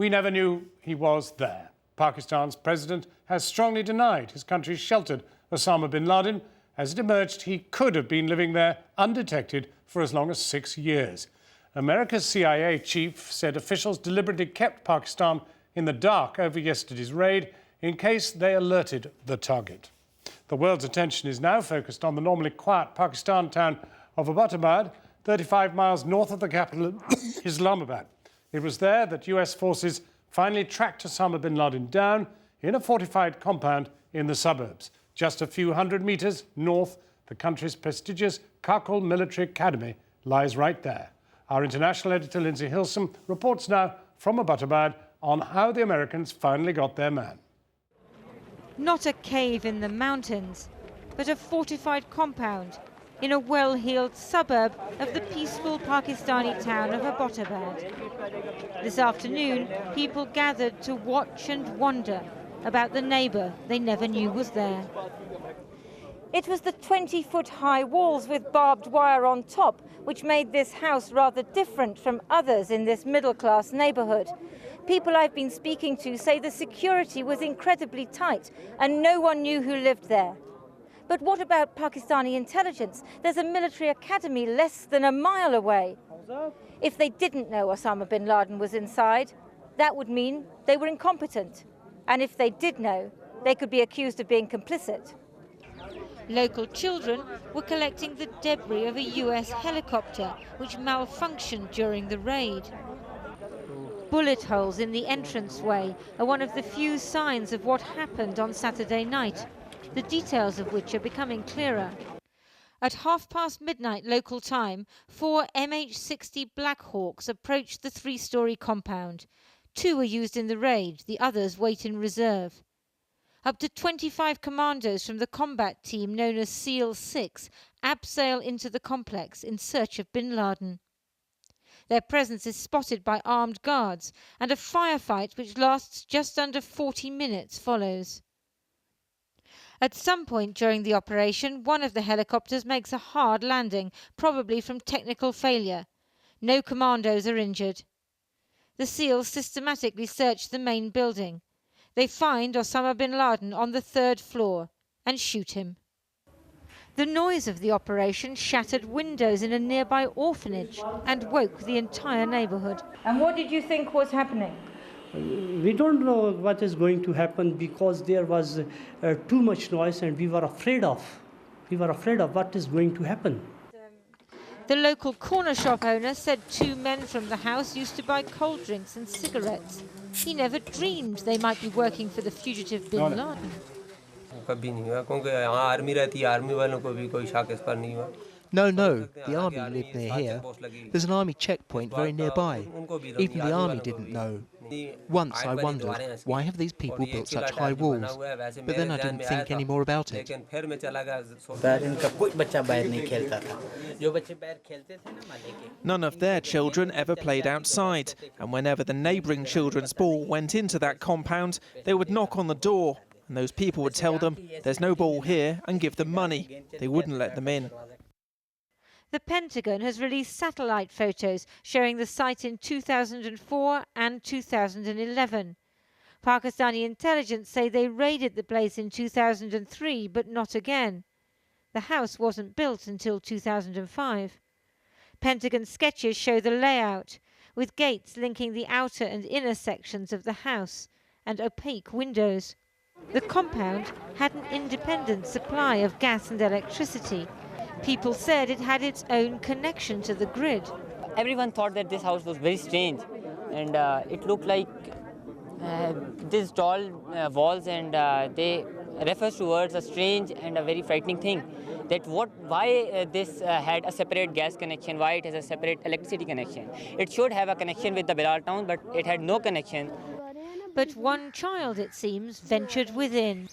We never knew he was there. Pakistan's president has strongly denied his country sheltered Osama bin Laden. As it emerged, he could have been living there undetected for as long as 6 years. America's CIA chief said officials deliberately kept Pakistan in the dark over yesterday's raid in case they alerted the target. The world's attention is now focused on the normally quiet Pakistan town of Abbottabad, 35 miles north of the capital, Islamabad. It was there that US forces finally tracked Osama bin Laden down in a fortified compound in the suburbs. Just a few hundred meters north, the country's prestigious Karkul Military Academy lies right there. Our international editor, Lindsay Hilson, reports now from Abbottabad on how the Americans finally got their man. Not a cave in the mountains, but a fortified compound in a well-heeled suburb of the peaceful Pakistani town of Abbottabad. This afternoon, people gathered to watch and wonder about the neighbour they never knew was there. It was the 20-foot-high walls with barbed wire on top which made this house rather different from others in this middle-class neighbourhood. People I've been speaking to say the security was incredibly tight and no one knew who lived there. But what about Pakistani intelligence? There's a military academy less than a mile away. If they didn't know Osama bin Laden was inside, that would mean they were incompetent. And if they did know, they could be accused of being complicit. Local children were collecting the debris of a US helicopter which malfunctioned during the raid. Bullet holes in the entranceway are one of the few signs of what happened on Saturday night, the details of which are becoming clearer. At midnight local time, 4 MH-60 Black Hawks approached the 3-story compound. 2 were used in the raid, the others wait in reserve. Up to 25 commandos from the combat team known as SEAL 6 abseil into the complex in search of bin Laden. Their presence is spotted by armed guards, and a firefight which lasts just under 40 minutes follows. At some point during the operation, one of the helicopters makes a hard landing, probably from technical failure. No commandos are injured. The SEALs systematically search the main building. They find Osama bin Laden on the 3rd floor and shoot him. The noise of the operation shattered windows in a nearby orphanage and woke the entire neighborhood. And what did you think was happening? We don't know what is going to happen because there was too much noise and we were afraid of what is going to happen. The local corner shop owner said 2 men from the house used to buy cold drinks and cigarettes. He never dreamed they might be working for the fugitive bin Laden. No, the army lived near here. There's an army checkpoint very nearby. Even the army didn't know. Once I wondered, why have these people built such high walls? But then I didn't think any more about it. None of their children ever played outside, and whenever the neighbouring children's ball went into that compound, they would knock on the door, and those people would tell them, "There's no ball here," and give them money. They wouldn't let them in. The Pentagon has released satellite photos showing the site in 2004 and 2011. Pakistani intelligence say they raided the place in 2003, but not again. The house wasn't built until 2005. Pentagon sketches show the layout, with gates linking the outer and inner sections of the house, and opaque windows. The compound had an independent supply of gas and electricity. People said it had its own connection to the grid. Everyone thought that this house was very strange, and it looked like these tall walls, and they refers towards a strange and a very frightening thing. That why this had a separate gas connection, why it has a separate electricity connection. It should have a connection with the Bilal town, but it had no connection. But one child, it seems, ventured within.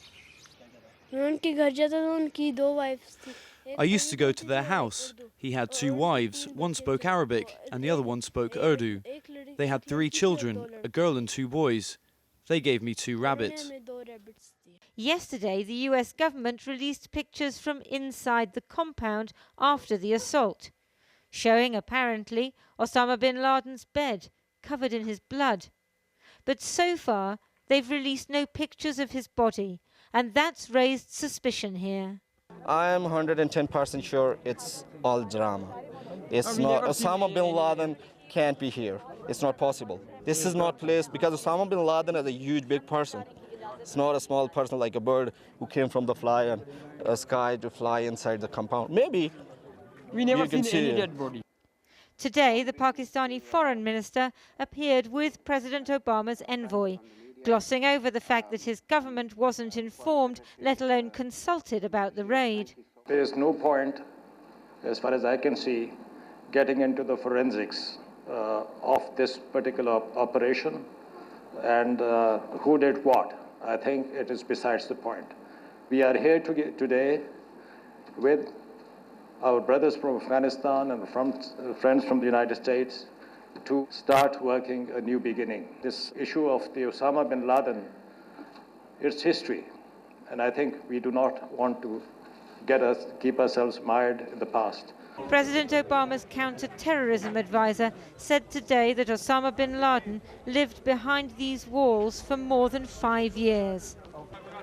I used to go to their house. He had 2 wives. One spoke Arabic and the other one spoke Urdu. They had 3 children, a girl and 2 boys. They gave me 2 rabbits. Yesterday, the US government released pictures from inside the compound after the assault, showing apparently Osama bin Laden's bed covered in his blood. But so far, they've released no pictures of his body, and that's raised suspicion here. I am 110% sure it's all drama. It's not. Osama bin Laden can't be here. It's not possible. This is not place because Osama bin Laden is a huge, big person. It's not a small person like a bird who came from the fly and a sky to fly inside the compound. Maybe we never seen any dead body. Today, the Pakistani foreign minister appeared with President Obama's envoy, glossing over the fact that his government wasn't informed, let alone consulted about the raid. There is no point, as far as I can see, getting into the forensics of this particular operation and who did what. I think it is besides the point. We are here today with our brothers from Afghanistan and friends from the United States to start working a new beginning. This issue of the Osama bin Laden, it's history, and I think we do not want to keep ourselves mired in the past. President Obama's counter-terrorism advisor said today that Osama bin Laden lived behind these walls for more than 5 years.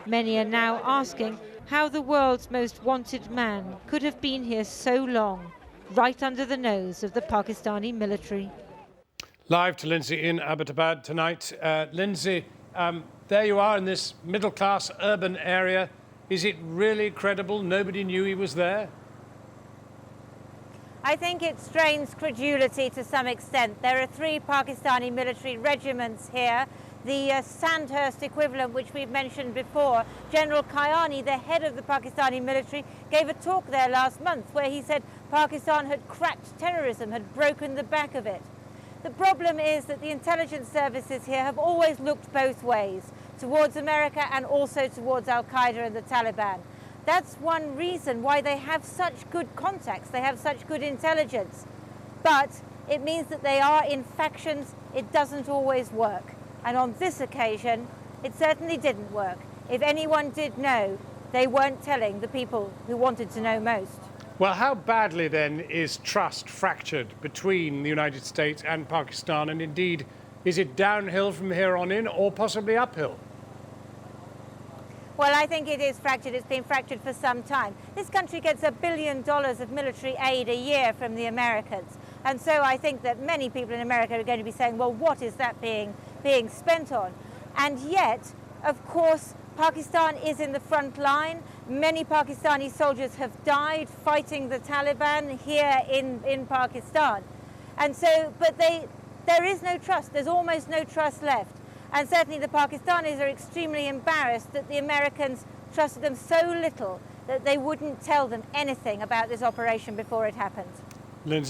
Many are now asking how the world's most wanted man could have been here so long, right under the nose of the Pakistani military. Live to Lindsay in Abbottabad tonight. Lindsay, there you are in this middle-class urban area. Is it really credible? Nobody knew he was there? I think it strains credulity to some extent. There are 3 Pakistani military regiments here. The Sandhurst equivalent, which we've mentioned before, General Kayani, the head of the Pakistani military, gave a talk there last month where he said Pakistan had cracked terrorism, had broken the back of it. The problem is that the intelligence services here have always looked both ways, towards America and also towards Al-Qaeda and the Taliban. That's one reason why they have such good contacts, they have such good intelligence. But it means that they are in factions. It doesn't always work. And on this occasion, it certainly didn't work. If anyone did know, they weren't telling the people who wanted to know most. Well, how badly then is trust fractured between the United States and Pakistan? And indeed, is it downhill from here on in or possibly uphill? Well, I think it is fractured. It's been fractured for some time. This country gets $1 billion of military aid a year from the Americans. And so I think that many people in America are going to be saying, well, what is that being spent on? And yet, of course, Pakistan is in the front line. Many Pakistani soldiers have died fighting the Taliban here in Pakistan. And so, but there is no trust. There's almost no trust left. And certainly the Pakistanis are extremely embarrassed that the Americans trusted them so little that they wouldn't tell them anything about this operation before it happened. Lindsay.